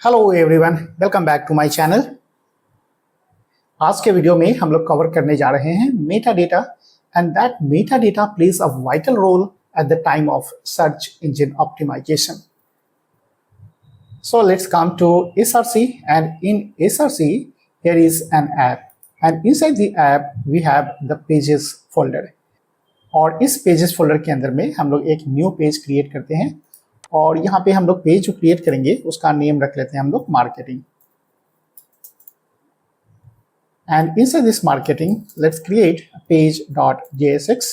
Hello everyone, welcome back to my channel. आज के video में हम लोग कवर करने जा रहे हैं meta data and that meta data plays a vital role at the time of search engine optimisation. So let's come to SRC, and in SRC here is an app, and inside the app we have the pages folder। और इस pages folder के अंदर में हम लोग एक new page create करते हैं और यहाँ पे हम लोग पेज जो क्रिएट करेंगे उसका नेम रख लेते हैं हम लोग marketing. And inside this marketing let's create page dot JSX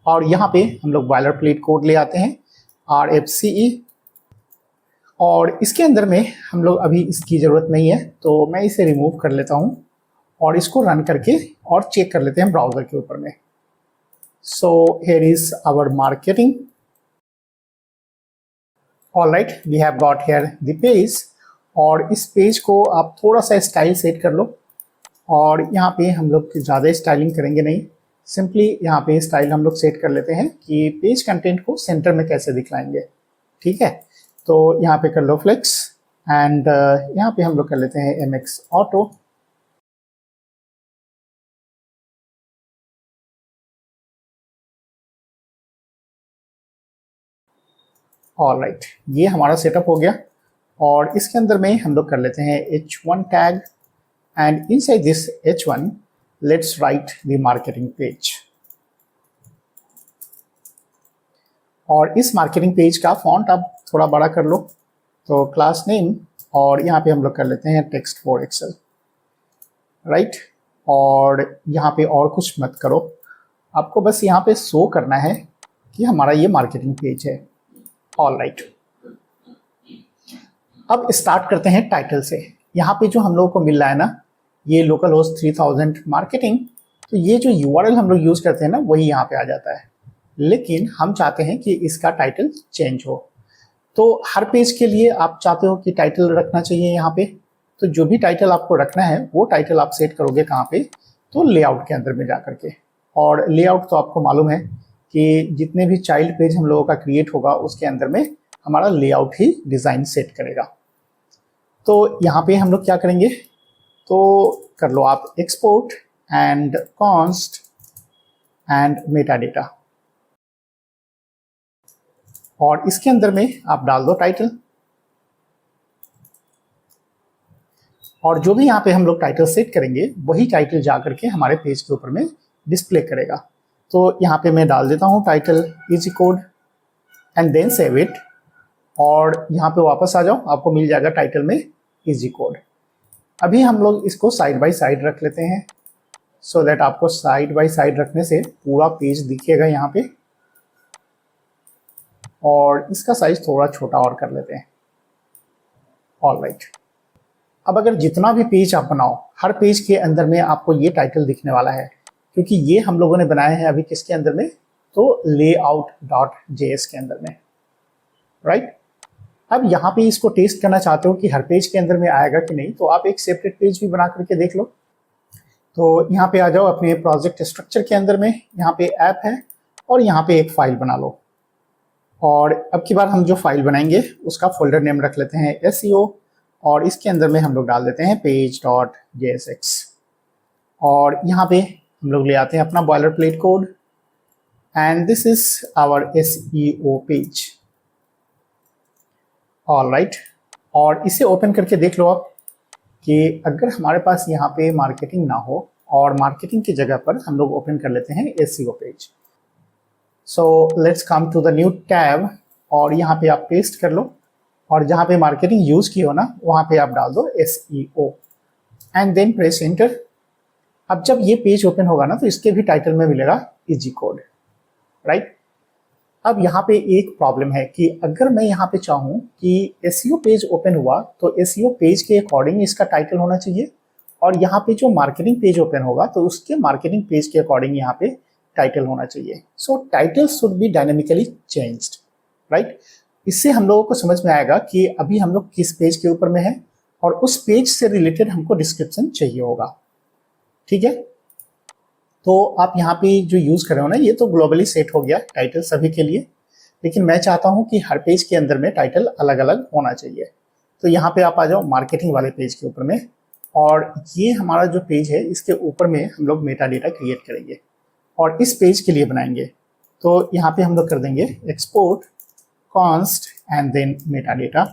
और यहाँ पे हम लोग बॉयलर प्लेट कोड ले आते हैं RFCE और इसके अंदर में हम लोग अभी इसकी ज़रूरत नहीं है तो मैं इसे रिमूव कर लेता हूँ और इसको रन करके और चेक कर लेते हैं ब्राउज़र के ऊपर में। So here is our marketing। Alright, we have got here the page और इस पेज को आप थोड़ा सा स्टाइल सेट कर लो और यहाँ पे हम लोग ज़्यादा स्टाइलिंग करेंगे नहीं, सिंपली यहाँ पे स्टाइल हम लोग सेट कर लेते हैं कि पेज कंटेंट को सेंटर में कैसे दिखलाएंगे। ठीक है, तो यहाँ पे कर लो फ्लेक्स एंड यहाँ पे हम लोग कर लेते हैं MX ऑटो। ऑलराइट, ये हमारा सेटअप हो गया और इसके अंदर में हम लोग कर लेते हैं H1 tag and inside this H1 let's write the marketing page. और इस मार्केटिंग पेज का फॉन्ट आप थोड़ा बड़ा कर लो, तो क्लास नेम और यहाँ पे हम लोग कर लेते हैं टेक्स्ट फॉर एक्सेल। राइट, और यहाँ पे और कुछ मत करो, आपको बस यहाँ पे शो करना है कि हमारा ये मार्केटिंग पेज है। ऑलराइट, अब स्टार्ट करते हैं टाइटल से। यहाँ पे जो हम लोगों को मिल रहा है ना, ये लोकल होस्ट 3000 मार्केटिंग, तो ये जो URL हम लोग यूज़ करते हैं ना वही यहाँ पे आ जाता है, लेकिन हम चाहते हैं कि इसका टाइटल चेंज हो। तो हर पेज के लिए आप चाहते हो कि टाइटल रखना चाहिए यहाँ पे, तो जो भी टाइटल आपको रखना है वो टाइटल आप सेट करोगे कहाँ पे, तो लेआउट के अंदर में जा करके। और लेआउट तो आपको मालूम है कि जितने भी चाइल्ड पेज हम लोगों का क्रिएट होगा उसके अंदर में हमारा लेआउट ही डिज़ाइन सेट करेगा। तो यहाँ पे हम लोग क्या करेंगे, तो कर लो आप export and const and Meta data और इसके अंदर में आप डाल दो टाइटल और जो भी यहाँ पे हम लोग टाइटल सेट करेंगे वही टाइटल जा करके हमारे पेज के ऊपर में डिस्प्ले करेगा। तो यहाँ पे मैं डाल देता हूँ title easy code and then save it और यहाँ पे वापस आ जाओ, आपको मिल जाएगा टाइटल में इजी कोड। अभी हम लोग इसको साइड बाय साइड रख लेते हैं सो दैट आपको साइड बाय साइड रखने से पूरा पेज दिखेगा यहाँ पे, और इसका साइज थोड़ा छोटा और कर लेते हैं। ऑलराइट, अब अगर जितना भी पेज आप बनाओ हर पेज के अंदर में आपको ये टाइटल दिखने वाला है, क्योंकि ये हम लोगों ने बनाए हैं अभी किसके अंदर में, तो layout.js के अंदर में। राइट, अब यहाँ पे इसको टेस्ट करना चाहते हो कि हर पेज के अंदर में आएगा कि नहीं, तो आप एक सेपरेट पेज भी बना करके देख लो। तो यहाँ पे आ जाओ अपने प्रोजेक्ट स्ट्रक्चर के अंदर में, यहाँ पे ऐप है और यहाँ पे एक फाइल बना लो और अब की बार हम जो फाइल बनाएंगे उसका फोल्डर नेम रख लेते हैं SEO और इसके अंदर में हम लोग डाल देते हैं page.jsx और यहाँ पे हम लोग ले आते हैं अपना boilerplate code and this is our SEO page. Alright, और इसे ओपन करके देख लो आप कि अगर हमारे पास यहाँ पे मार्केटिंग ना हो और मार्केटिंग की जगह पर हम लोग ओपन कर लेते हैं SEO page. So let's come to the new tab और यहाँ पे आप पेस्ट कर लो और जहाँ पे मार्केटिंग यूज़ की हो ना वहाँ पे आप डाल दो SEO and then press enter. अब जब ये पेज ओपन होगा ना तो इसके भी टाइटल में मिलेगा इजी कोड। राइट, अब यहाँ पे एक प्रॉब्लम है कि अगर मैं यहाँ पे चाहूँ कि SEO पेज ओपन हुआ तो SEO पेज के अकॉर्डिंग इसका टाइटल होना चाहिए और यहाँ पे जो मार्केटिंग पेज ओपन होगा तो उसके मार्केटिंग पेज के अकॉर्डिंग यहाँ पे टाइटल होना चाहिए। सो title should be dynamically changed. Right, इससे हम लोगों को समझ में आएगा कि अभी हम लोग किस पेज के ऊपर में है और उस पेज से रिलेटेड हमको डिस्क्रिप्शन चाहिए होगा। ठीक है, तो आप यहाँ पे जो यूज़ कर रहे हो ना ये तो ग्लोबली सेट हो गया टाइटल सभी के लिए, लेकिन मैं चाहता हूँ कि हर पेज के अंदर में टाइटल अलग अलग होना चाहिए। तो यहाँ पे आप आ जाओ मार्केटिंग वाले पेज के ऊपर में, और ये हमारा जो पेज है इसके ऊपर में हम लोग मेटा डेटा क्रिएट करेंगे और इस पेज के लिए बनाएंगे। तो यहाँ पे हम लोग कर देंगे export const and then meta data,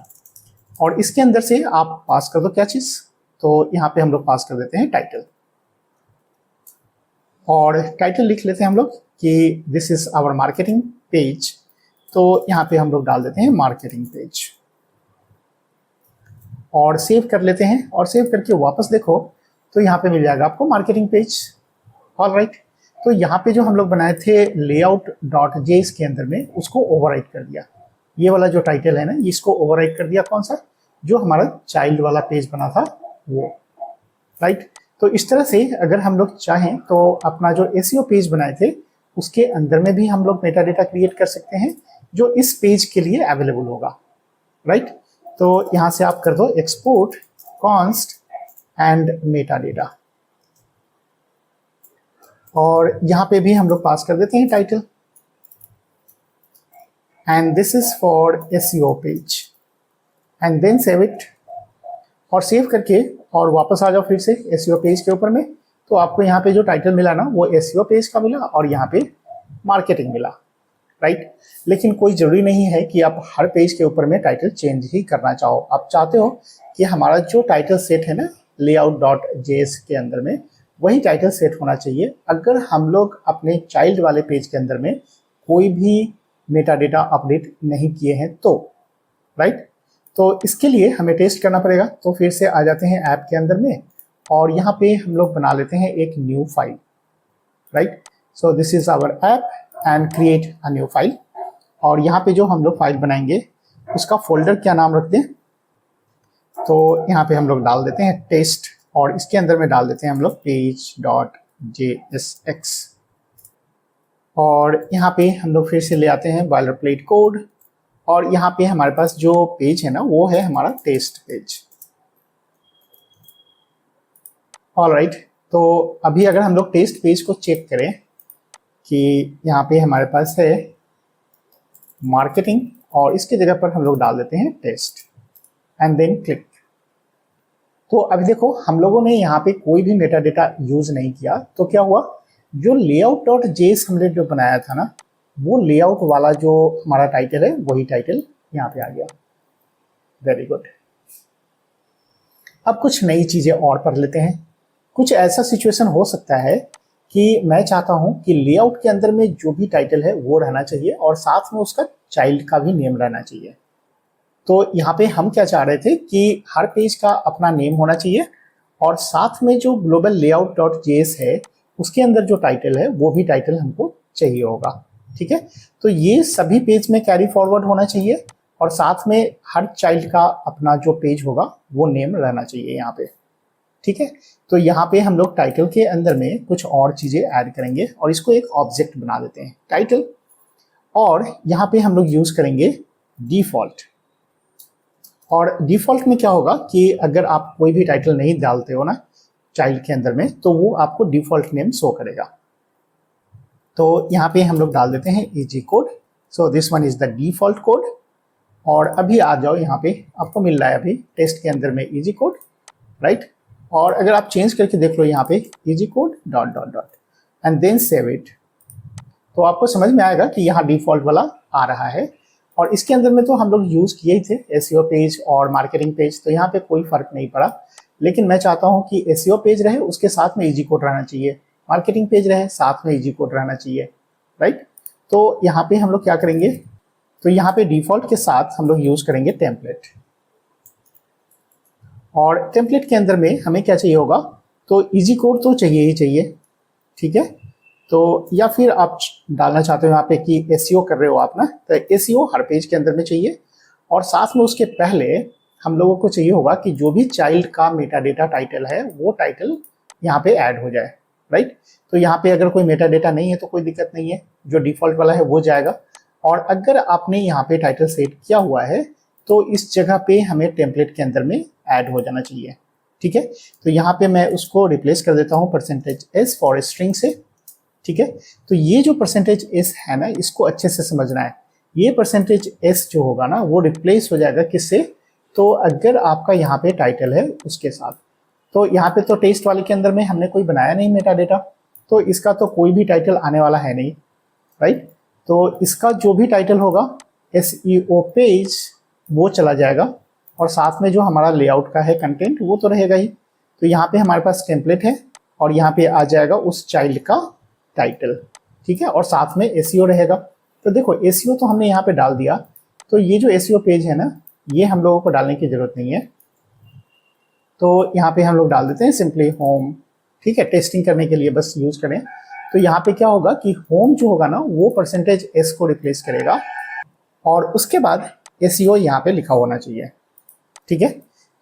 और इसके अंदर से आप पास कर दो क्या चीज़, तो यहाँ पे हम लोग पास कर देते हैं टाइटल, और टाइटल लिख लेते हैं हम लोग कि this is our marketing page. तो यहाँ पे हम लोग डाल देते हैं मार्केटिंग पेज और सेव कर लेते हैं, और सेव करके वापस देखो तो यहाँ पे मिल जाएगा आपको मार्केटिंग पेज। ऑलराइट, तो यहाँ पे जो हम लोग बनाए थे layout.js के अंदर में उसको ओवरराइट कर दिया, ये वाला जो टाइटल है ना इसको ओवरराइट कर दिया, कौन सा, जो हमारा चाइल्ड वाला पेज बना था वो। राइट, तो इस तरह से अगर हम लोग चाहें तो अपना जो एसईओ पेज बनाए थे उसके अंदर में भी हम लोग मेटा डेटा क्रिएट कर सकते हैं जो इस पेज के लिए अवेलेबल होगा। राइट, तो यहाँ से आप कर दो export const and Meta data, और यहाँ पे भी हम लोग पास कर देते हैं title, and this is for SEO page, and then save it, और सेव करके और वापस आ जाओ फिर से एसईओ पेज के ऊपर में। तो आपको यहाँ पे जो टाइटल मिला ना वो एसईओ पेज का मिला और यहाँ पे मार्केटिंग मिला। राइट, लेकिन कोई ज़रूरी नहीं है कि आप हर पेज के ऊपर में टाइटल चेंज ही करना चाहो। आप चाहते हो कि हमारा जो टाइटल सेट है ना layout.js के अंदर में वही टाइटल सेट होना चाहिए। अगर हम लोग अपने चाइल्ड वाले पेज के अंदर में कोई भी मेटा डेटा अपडेट नहीं किए हैं तो, राइट, तो इसके लिए हमें टेस्ट करना पड़ेगा। तो फिर से आ जाते हैं ऐप के अंदर में, और यहाँ पे हम लोग बना लेते हैं एक new file. Right, so this is our app and create a new file, और यहाँ पे जो हम लोग फाइल बनाएंगे उसका फोल्डर क्या नाम रख दें, तो यहाँ पे हम लोग डाल देते हैं टेस्ट, और इसके अंदर में डाल देते हैं हम लोग page.jsx, और यहाँ पे हम लोग फिर से ले आते हैं बॉयलर प्लेट कोड, और यहाँ पे हमारे पास जो पेज है ना वो है हमारा टेस्ट पेज। ऑलराइट, तो अभी अगर हम लोग टेस्ट पेज को चेक करें कि यहाँ पे हमारे पास है मार्केटिंग, और इसके जगह पर हम लोग डाल देते हैं टेस्ट एंड देन क्लिक। तो अभी देखो हम लोगों ने यहाँ पे कोई भी मेटा डेटा यूज नहीं किया, तो क्या हुआ, जो layout.js हमने जो बनाया था ना वो लेआउट वाला जो हमारा टाइटल है वही टाइटल यहाँ पे आ गया। वेरी गुड, अब कुछ नई चीजें और पढ़ लेते हैं। कुछ ऐसा सिचुएशन हो सकता है कि मैं चाहता हूं कि लेआउट के अंदर में जो भी टाइटल है वो रहना चाहिए और साथ में उसका चाइल्ड का भी नेम रहना चाहिए। तो यहाँ पे हम क्या चाह रहे थे कि हर पेज का अपना नेम होना चाहिए और साथ में जो ग्लोबल layout.js है उसके अंदर जो टाइटल है वो भी टाइटल हमको चाहिए होगा। ठीक है, तो ये सभी पेज में कैरी फॉरवर्ड होना चाहिए और साथ में हर चाइल्ड का अपना जो पेज होगा वो नेम रहना चाहिए यहाँ पे। ठीक है, तो यहाँ पे हम लोग टाइटल के अंदर में कुछ और चीजें ऐड करेंगे और इसको एक ऑब्जेक्ट बना देते हैं टाइटल, और यहाँ पे हम लोग यूज करेंगे डिफॉल्ट। और डिफॉल्ट में क्या होगा कि अगर आप कोई भी टाइटल नहीं डालते हो ना चाइल्ड के अंदर में तो वो आपको डिफॉल्ट नेम शो करेगा। तो यहाँ पे हम लोग डाल देते हैं easy code, so this one is the default code. और अभी आ जाओ यहाँ पे आपको मिल रहा है अभी टेस्ट के अंदर में इजी कोड, राइट। और अगर आप चेंज करके देख लो यहाँ पे easy code dot dot dot and then save it, तो आपको समझ में आएगा कि यहाँ डिफॉल्ट वाला आ रहा है। और इसके अंदर में तो हम लोग यूज किए ही थे एसईओ पेज और मार्केटिंग पेज, तो यहाँ पे कोई फर्क नहीं पड़ा। लेकिन मैं चाहता हूँ कि एसईओ पेज रहे उसके साथ में इजी कोड रहना चाहिए, मार्केटिंग पेज रहे साथ में इजी कोड रहना चाहिए, राइट। तो यहाँ पे हम लोग क्या करेंगे, तो यहाँ पे डिफॉल्ट के साथ हम लोग यूज करेंगे टेम्पलेट। और टेम्पलेट के अंदर में हमें क्या चाहिए होगा, तो इजी कोड तो चाहिए ही चाहिए। ठीक है, तो या फिर आप डालना चाहते हो यहाँ पे कि एसईओ कर रहे हो आप ना, तो एसईओ हर पेज के अंदर में चाहिए। और साथ में उसके पहले हम लोगों को चाहिए होगा कि जो भी चाइल्ड का मेटा डेटा टाइटल है वो टाइटल यहाँ पे ऐड हो जाए, राइट। तो यहाँ पे अगर कोई मेटा डेटा नहीं है तो कोई दिक्कत नहीं है, जो डिफॉल्ट वाला है वो जाएगा। और अगर आपने यहाँ पे टाइटल सेट किया हुआ है तो इस जगह पे हमें टेम्पलेट के अंदर में ऐड हो जाना चाहिए। ठीक है, तो यहाँ पे मैं उसको रिप्लेस कर देता हूँ %s फॉर स्ट्रिंग से। ठीक है, तो ये जो %s है ना इसको अच्छे से समझना है। ये %s जो होगा ना वो रिप्लेस हो जाएगा किससे, तो अगर आपका यहाँ पे टाइटल है उसके साथ, तो यहाँ पे तो टेस्ट वाले के अंदर में हमने कोई बनाया नहीं मेटा डेटा, तो इसका तो कोई भी टाइटल आने वाला है नहीं, राइट। तो इसका जो भी टाइटल होगा SEO पेज वो चला जाएगा, और साथ में जो हमारा लेआउट का है कंटेंट वो तो रहेगा ही। तो यहाँ पे हमारे पास टेम्पलेट है और यहाँ पे आ जाएगा उस चाइल्ड का टाइटल, ठीक है, और साथ में SEO रहेगा। तो देखो SEO तो हमने यहाँ पे डाल दिया, तो ये जो SEO पेज है ना, ये हम लोगों को डालने की जरूरत नहीं है। तो यहाँ पे हम लोग डाल देते हैं सिंपली होम, ठीक है, टेस्टिंग करने के लिए बस यूज करें। तो यहाँ पे क्या होगा कि होम जो होगा ना वो %s को रिप्लेस करेगा, और उसके बाद SEO यहाँ पे लिखा होना चाहिए, ठीक है।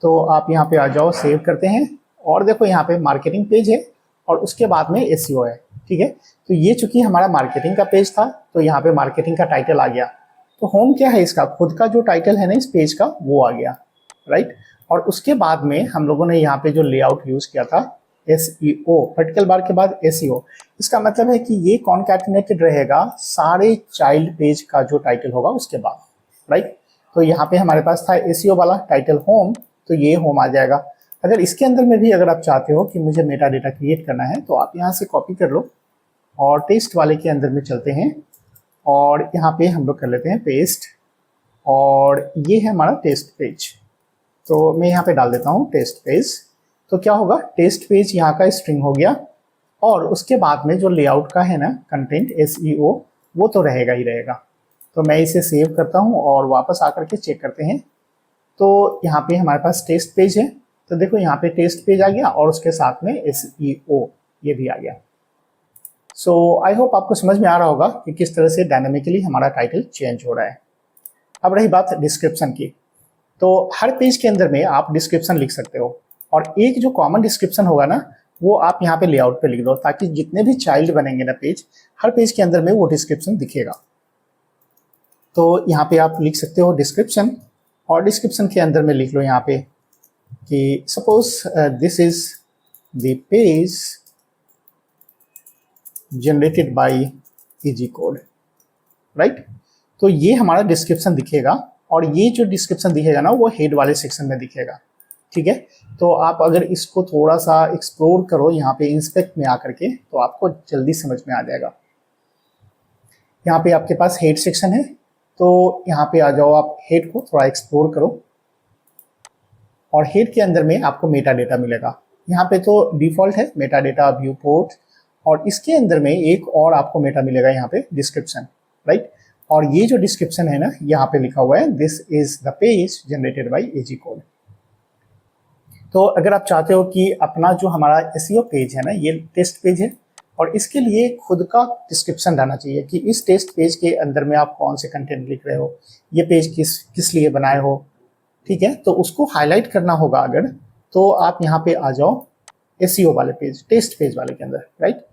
तो आप यहाँ पे आ जाओ, सेव करते हैं, और देखो यहाँ पे मार्केटिंग पेज है और उसके बाद में SEO है, ठीक है। तो ये चूंकि हमारा मार्केटिंग का पेज था, तो यहाँ पे मार्केटिंग का टाइटल आ गया। तो होम क्या है, इसका खुद का जो टाइटल है ना इस पेज का वो आ गया, राइट। और उसके बाद में हम लोगों ने यहाँ पे जो लेआउट यूज किया था SEO, वर्टिकल बार के बाद SEO, इसका मतलब है कि ये कॉन्कैटिनेटेड रहेगा सारे चाइल्ड पेज का जो टाइटल होगा उसके बाद, राइट। तो यहाँ पे हमारे पास था SEO वाला टाइटल होम, तो ये होम आ जाएगा। अगर इसके अंदर में भी अगर आप चाहते हो कि मुझे मेटा डेटा क्रिएट करना है, तो आप यहाँ से कॉपी कर लो और टेस्ट वाले के अंदर में चलते हैं, और यहाँ पे हम लोग कर लेते हैं पेस्ट, और ये है हमारा टेस्ट पेज। तो मैं यहाँ पे डाल देता हूँ टेस्ट पेज। तो क्या होगा, टेस्ट पेज यहाँ का स्ट्रिंग हो गया, और उसके बाद में जो लेआउट का है ना कंटेंट SEO वो तो रहेगा ही रहेगा। तो मैं इसे सेव करता हूँ और वापस आकर के चेक करते हैं। तो यहाँ पे हमारे पास टेस्ट पेज है, तो देखो यहाँ पे टेस्ट पेज आ गया और उसके साथ में SEO ये भी आ गया। सो आई होप आपको समझ में आ रहा होगा कि किस तरह से डायनामिकली हमारा टाइटल चेंज हो रहा है। अब रही बात डिस्क्रिप्शन की, तो हर पेज के अंदर में आप डिस्क्रिप्शन लिख सकते हो, और एक जो कॉमन डिस्क्रिप्शन होगा ना वो आप यहाँ पे लेआउट पे लिख दो, ताकि जितने भी चाइल्ड बनेंगे ना पेज, हर पेज के अंदर में वो डिस्क्रिप्शन दिखेगा। तो यहाँ पे आप लिख सकते हो डिस्क्रिप्शन, और डिस्क्रिप्शन के अंदर में लिख लो यहाँ पे कि suppose this is the page generated by EG code, right. तो ये हमारा डिस्क्रिप्शन दिखेगा, और ये जो डिस्क्रिप्शन दिखेगा ना वो हेड वाले सेक्शन में दिखेगा, ठीक है। तो आप अगर इसको थोड़ा सा एक्सप्लोर करो यहाँ पे इंस्पेक्ट में आकर के, तो आपको जल्दी समझ में आ जाएगा। यहाँ पे आपके पास हेड सेक्शन है, तो यहाँ पे आ जाओ, आप हेड को थोड़ा एक्सप्लोर करो, और हेड के अंदर में आपको मेटा डेटा मिलेगा। यहाँ पे तो डिफॉल्ट है मेटा डेटा व्यू पोर्ट, और इसके अंदर में एक और आपको मेटा मिलेगा यहाँ पे डिस्क्रिप्शन, राइट। और ये जो डिस्क्रिप्शन है ना यहाँ पे लिखा हुआ है this is the page generated by EG code. तो अगर आप चाहते हो कि अपना जो हमारा SEO पेज है ना ये टेस्ट पेज है, और इसके लिए खुद का डिस्क्रिप्शन डालना चाहिए कि इस टेस्ट पेज के अंदर में आप कौन से कंटेंट लिख रहे हो, ये पेज किस लिए बनाए हो, ठीक है। तो उसको हाईलाइट करना होगा अगर, तो आप यहाँ पे आ जाओ SEO वाले पेज, टेस्ट पेज वाले के अंदर, राइट।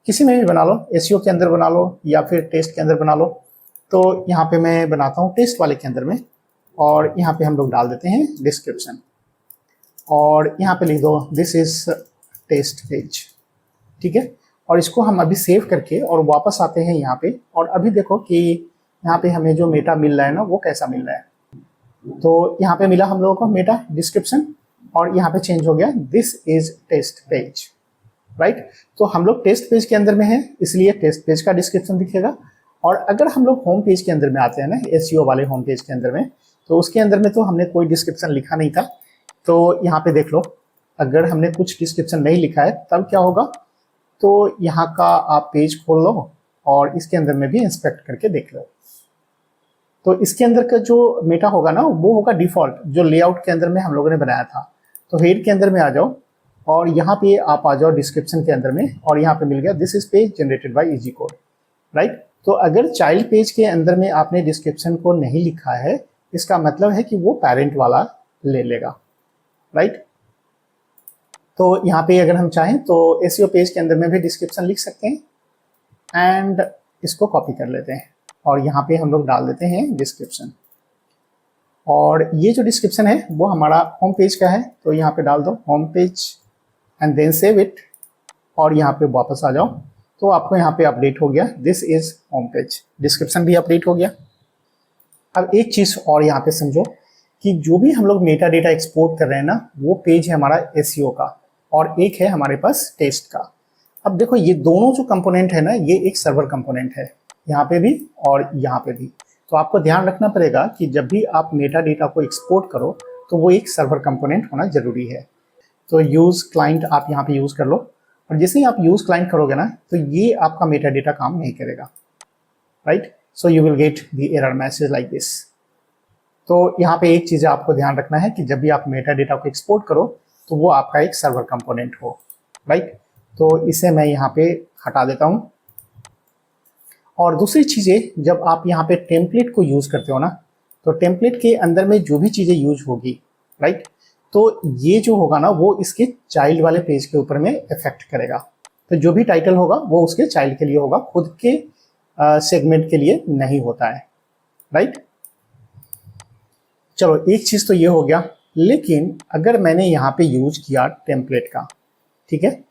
किसी में भी बना लो, SEO के अंदर बना लो या फिर टेस्ट के अंदर बना लो। तो यहाँ पे मैं बनाता हूँ टेस्ट वाले के अंदर में, और यहाँ पे हम लोग डाल देते हैं डिस्क्रिप्शन, और यहाँ पे लिख दो दिस इज टेस्ट पेज, ठीक है। और इसको हम अभी सेव करके और वापस आते हैं यहाँ पे, और अभी देखो कि यहाँ पे हमें जो मेटा मिल रहा है ना वो कैसा मिल रहा है। तो यहाँ पे मिला हम लोगों को मेटा डिस्क्रिप्शन, और यहाँ पे चेंज हो गया this is test page, right. तो हम लोग टेस्ट पेज के अंदर में है, इसलिए टेस्ट पेज का डिस्क्रिप्शन दिखेगा। और अगर हम लोग होम पेज के अंदर में आते हैं ना SEO वाले होम पेज के अंदर में, तो उसके अंदर में तो हमने कोई डिस्क्रिप्शन लिखा नहीं था। तो यहाँ पे देख लो, अगर हमने कुछ डिस्क्रिप्शन नहीं लिखा है तब क्या होगा, तो यहाँ का आप पेज खोल लो और इसके अंदर में भी इंस्पेक्ट करके देख लो। तो इसके अंदर का जो मेटा होगा ना वो होगा डिफॉल्ट, जो लेआउट के अंदर में हम लोगों ने बनाया था। तो हेड के अंदर में आ जाओ, और यहाँ पे आप आ जाओ डिस्क्रिप्शन के अंदर में, और यहाँ पे मिल गया this is page generated by EG code, right. तो अगर चाइल्ड पेज के अंदर में आपने डिस्क्रिप्शन को नहीं लिखा है, इसका मतलब है कि वो पेरेंट वाला ले लेगा, राइट। तो यहाँ पे अगर हम चाहें तो SEO पेज के अंदर में भी डिस्क्रिप्शन लिख सकते हैं, एंड इसको कॉपी कर लेते हैं, और यहाँ पे हम लोग डाल देते हैं डिस्क्रिप्शन। और ये जो डिस्क्रिप्शन है वो हमारा होम पेज का है, तो यहाँ पे डाल दो home page and then save it, और यहाँ पे वापस आ जाओ। तो आपको यहाँ पे अपडेट हो गया this is home page, description भी अपडेट हो गया। अब एक चीज़ और यहाँ पे समझो कि जो भी हम लोग मेटा डेटा एक्सपोर्ट कर रहे हैं ना, वो पेज है हमारा एसईओ का और एक है हमारे पास टेस्ट का। अब देखो ये दोनों जो कंपोनेंट है ना, ये एक सर्वर कंपोनेंट है, यहाँ पे भी और यहाँ पे भी। तो आपको ध्यान रखना पड़ेगा कि जब भी आप मेटा डेटा को एक्सपोर्ट करो तो वो एक सर्वर कंपोनेंट होना जरूरी है। तो यूज क्लाइंट आप यहाँ पे यूज कर लो, और जैसे ही आप यूज क्लाइंट करोगे ना, तो ये आपका मेटा डेटा काम नहीं करेगा, right. So you will get the error message like this. तो यहाँ पे एक चीज आपको ध्यान रखना है कि जब भी आप मेटा डेटा को एक्सपोर्ट करो तो वो आपका एक सर्वर कंपोनेंट हो, राइट। तो इसे मैं यहाँ पे हटा देता हूँ। और दूसरी चीजें, जब आप यहाँ पे टेम्पलेट को यूज करते हो ना, तो टेम्पलेट के अंदर में जो भी चीजें यूज होगी, राइट, तो ये जो होगा ना वो इसके चाइल्ड वाले पेज के ऊपर में इफेक्ट करेगा। तो जो भी टाइटल होगा वो उसके चाइल्ड के लिए होगा, खुद के सेगमेंट के लिए नहीं होता है, राइट। चलो एक चीज तो ये हो गया। लेकिन अगर मैंने यहाँ पे यूज किया टेम्पलेट का, ठीक है,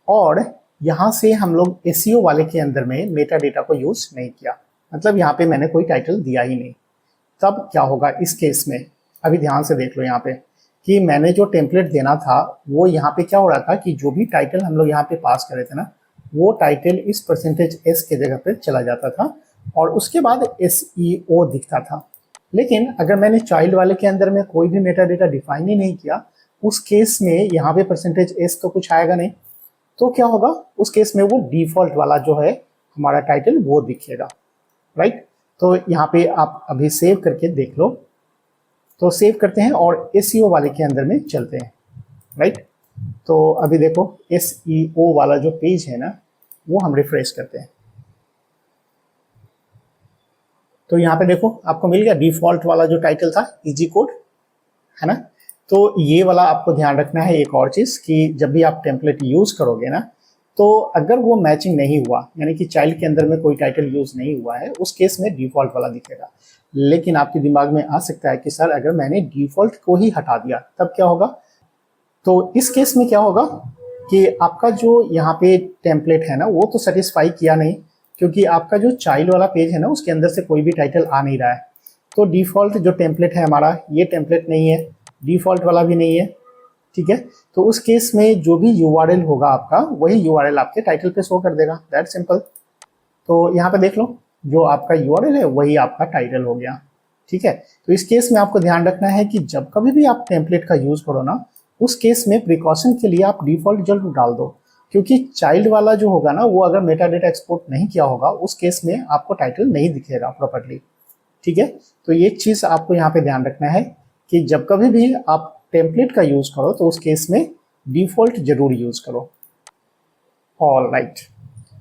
और यहाँ से हम लोग एसईओ वाले के अंदर में मेटा डेटा को यूज नहीं किया, मतलब यहाँ पे मैंने कोई टाइटल दिया ही नहीं, तब क्या होगा इस केस में? अभी ध्यान से देख लो यहाँ पे कि मैंने जो टेम्पलेट देना था वो यहाँ पे क्या हो रहा था कि जो भी टाइटल हम लोग यहाँ पे पास करे थे ना, वो टाइटल इस परसेंटेज एस के जगह पे चला जाता था और उसके बाद एसईओ दिखता था। लेकिन अगर मैंने चाइल्ड वाले के अंदर में कोई भी मेटा डेटा डिफाइन ही नहीं किया, उस केस में यहाँ पे परसेंटेज एस तो कुछ आएगा नहीं। तो क्या होगा उस केस में? वो डिफॉल्ट वाला जो है हमारा टाइटल वो दिखेगा, राइट। तो यहाँ पे आप अभी सेव करके देख लो। तो सेव करते हैं और एसईओ वाले के अंदर में चलते हैं, राइट। तो अभी देखो एसईओ वाला जो पेज है ना, वो हम रिफ्रेश करते हैं। तो यहाँ पे देखो आपको मिल गया डिफॉल्ट वाला जो टाइटल था, इजी कोड, है ना। तो ये वाला आपको ध्यान रखना है एक और चीज कि जब भी आप टेम्पलेट यूज करोगे ना, तो अगर वो मैचिंग नहीं हुआ, यानी कि चाइल्ड के अंदर में कोई टाइटल यूज नहीं हुआ है, उस केस में डिफॉल्ट वाला दिखेगा। लेकिन आपके दिमाग में आ सकता है कि सर अगर मैंने डिफॉल्ट को ही हटा दिया तब क्या होगा? तो इस केस में क्या होगा कि आपका जो यहाँ पे टेम्पलेट है ना, वो तो सेटिस्फाई किया नहीं, क्योंकि आपका जो चाइल्ड वाला पेज है ना, उसके अंदर से कोई भी टाइटल आ नहीं रहा है। तो डिफॉल्ट जो टेम्पलेट है हमारा, ये टेम्पलेट नहीं है, डिफॉल्ट वाला भी नहीं है, ठीक है। तो उस केस में जो भी यूआरएल होगा आपका, वही यूआरएल आपके टाइटल पे शो कर देगा, दैट सिंपल। तो यहाँ पे देख लो, जो आपका यूआरएल है वही आपका टाइटल हो गया, ठीक है। तो इस केस में आपको ध्यान रखना है कि जब कभी भी आप टेम्पलेट का यूज करो ना, उस केस में प्रिकॉशन के लिए आप डिफॉल्ट जरूर डाल दो, क्योंकि चाइल्ड वाला जो होगा ना, वो अगर मेटा डेटा एक्सपोर्ट नहीं किया होगा, उस केस में आपको टाइटल नहीं दिखेगा प्रॉपर्ली, ठीक है। तो ये चीज आपको यहाँ पे ध्यान रखना है कि जब कभी भी आप टेम्पलेट का यूज करो तो उस केस में डिफॉल्ट जरूर यूज करो। All right,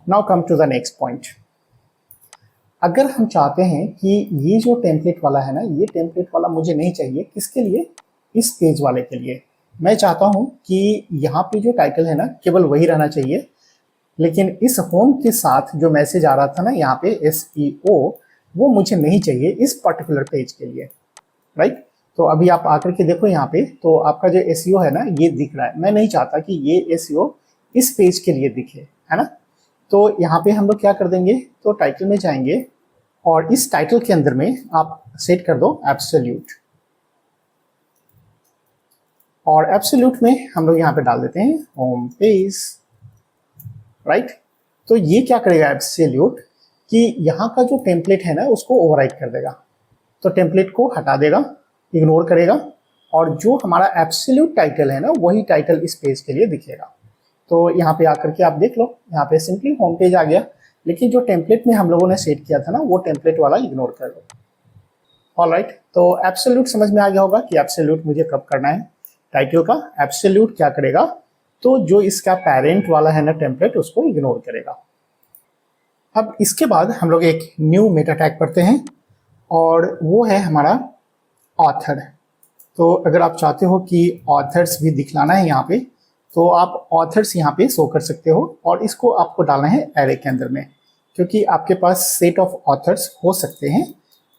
now come to the next point. अगर हम चाहते हैं कि ये जो टेम्पलेट वाला है ना, ये टेम्पलेट वाला मुझे नहीं चाहिए, किसके लिए? इस पेज वाले के लिए। मैं चाहता हूं कि यहाँ पे जो टाइटल है ना, केवल वही रहना चाहिए, लेकिन इस होम के साथ जो मैसेज आ रहा था ना यहाँ पे एसईओ, वो मुझे नहीं चाहिए इस पर्टिकुलर पेज के लिए, राइट। तो अभी आप आकर के देखो यहाँ पे, तो आपका जो एसईओ है ना, ये दिख रहा है। मैं नहीं चाहता कि ये एसईओ इस पेज के लिए दिखे, है ना। तो यहाँ पे हम लोग क्या कर देंगे, तो टाइटल में जाएंगे और इस टाइटल के अंदर में आप सेट कर दो एब्सोल्यूट, और एब्सोल्यूट में हम लोग यहाँ पे डाल देते हैं होम पेज, राइट। तो ये क्या करेगा एब्सोल्यूट, कि यहाँ का जो टेम्पलेट है ना, उसको ओवरराइट कर देगा। तो टेम्पलेट को हटा देगा, इग्नोर करेगा, और जो हमारा एब्सोल्यूट टाइटल है ना, वही टाइटल इस पेज के लिए दिखेगा। तो यहाँ पे आकर के आप देख लो, यहाँ पे सिंपली होम पेज आ गया, लेकिन जो टेम्पलेट में हम लोगों ने सेट किया था ना, वो टेम्पलेट वाला इग्नोर कर लो। ऑलराइट, तो एब्सोल्यूट समझ में आ गया होगा कि एब्सोल्यूट मुझे कब करना है। टाइटल का एब्सोल्यूट क्या करेगा, तो जो इसका पेरेंट वाला है ना टेम्पलेट, उसको इग्नोर करेगा। अब इसके बाद हम लोग एक न्यू मेटा टैग पढ़ते हैं, और वो है हमारा ऑथर। तो अगर आप चाहते हो कि ऑथर्स भी दिखलाना है यहाँ पे, तो आप ऑथर्स यहाँ पे शो कर सकते हो, और इसको आपको डालना है एरे के अंदर में, क्योंकि आपके पास सेट ऑफ ऑथर्स हो सकते हैं।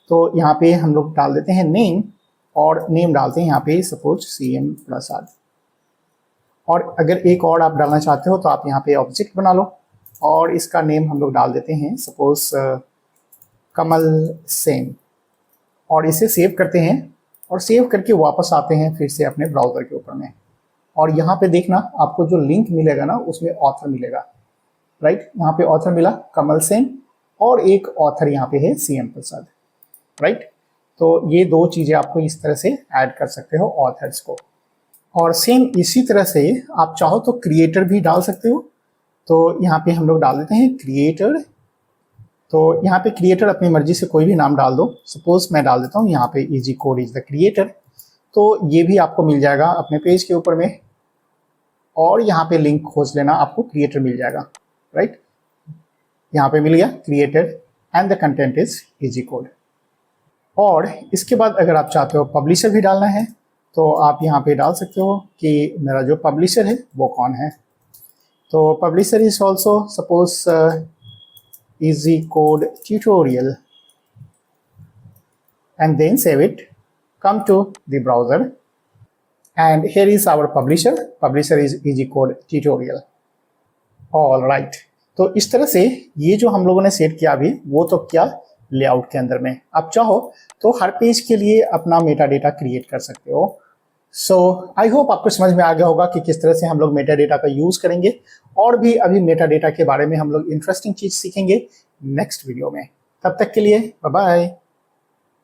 तो यहाँ पे हम लोग डाल देते हैं नेम, और नेम डालते हैं यहाँ पे सपोज CM प्रसाद। और अगर एक और आप डालना चाहते हो तो आप यहाँ पे ऑब्जेक्ट बना लो, और इसका नेम हम लोग डाल देते हैं सपोज कमल सेन, और इसे सेव करते हैं। और सेव करके वापस आते हैं फिर से अपने ब्राउज़र के ऊपर में। और यहाँ पे देखना आपको जो लिंक मिलेगा ना उसमें ऑथर मिलेगा, राइट। यहाँ पे ऑथर मिला कमल सेन और एक ऑथर यहाँ पे है CM प्रसाद, राइट। तो ये दो चीज़ें आपको इस तरह से ऐड कर सकते हो ऑथर्स को। और सेम इसी तरह से आप चाहो तो क्रिएटर भी डाल सकते हो। तो यहाँ पे हम लोग डाल देते हैं क्रिएटर। तो यहाँ पे क्रिएटर अपनी मर्जी से कोई भी नाम डाल दो। सपोज मैं डाल देता हूँ यहाँ पे easy code is the creator. तो ये भी आपको मिल जाएगा अपने पेज के ऊपर में। और यहाँ पे लिंक खोज लेना, आपको क्रिएटर मिल जाएगा, राइट। यहाँ पे मिल गया creator and the content is easy code. और इसके बाद अगर आप चाहते हो पब्लिशर भी डालना है तो आप यहाँ पे डाल सकते हो कि मेरा जो पब्लिशर है वो कौन है। तो publisher is also suppose easy code tutorial and then save it, come to the browser and here is our publisher is easy code tutorial। all right, तो इस तरह से ये जो हम लोगों ने सेट किया अभी वो तो क्या लेआउट के अंदर में। आप चाहो तो हर पेज के लिए अपना मेटा डेटा क्रिएट कर सकते हो। सो आई होप आपको समझ में आ गया होगा कि किस तरह से हम लोग मेटा डेटा का यूज करेंगे। और भी अभी मेटा डेटा के बारे में हम लोग इंटरेस्टिंग चीज सीखेंगे नेक्स्ट वीडियो में। तब तक के लिए बाय बाय।